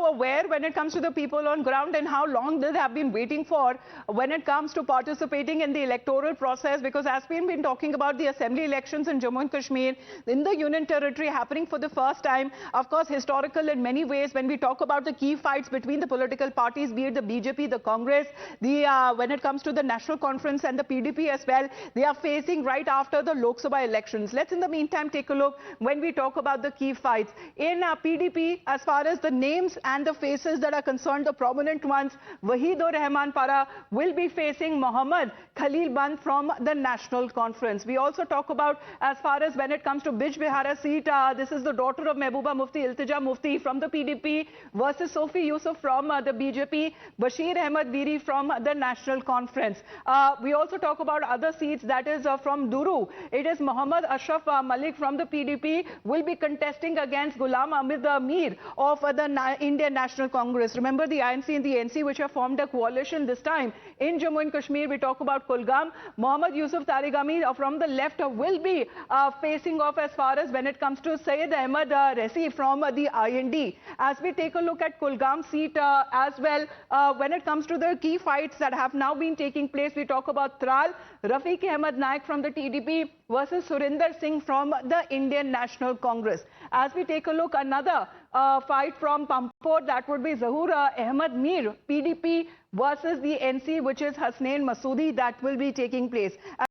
how aware when it comes to the people on ground and how long they have been waiting for when it comes to participating in the electoral process, because as we've been talking about the assembly elections in Jammu and Kashmir, in the Union Territory happening for the first time, of course historical in many ways when we talk about the key fights between the political parties, be it the BJP, the Congress, when it comes to the National Conference and the PDP as well, they are facing right after the Lok Sabha elections. Let's in the meantime take a look when we talk about the key fights. In PDP, as far as the names and the faces that are concerned, the prominent ones, Waheed Rahman Para will be facing Mohammad Khalil Band from the National Conference. We also talk about as far as when it comes to Bij Bihara seat, this is the daughter of Mehbooba Mufti, Iltija Mufti from the PDP versus Sophie Yusuf from the BJP, Bashir Ahmed Veeri from the National Conference. We also talk about other seats, that is from Duru. It is Muhammad Ashraf Malik from the PDP will be contesting against Ghulam Ahmed Mir of the Indian National Congress. Remember the INC and the NC which have formed a coalition this time in Jammu and Kashmir. We talk about Kulgam. Muhammad Yusuf Tariqami from the left will be facing off as far as when it comes to Syed Ahmed Resi from the IND. As we take a look at Kulgam seat as well, when it comes to the key fights that have now been taking place, we talk about Tral, Rafiq Ahmed Naik from the TDP versus Surinder Singh from the Indian National Congress. As we take a look, another fight from Pampore, that would be Zahur Ahmed Mir, PDP versus the NC, which is Hasnain Masoodi, that will be taking place.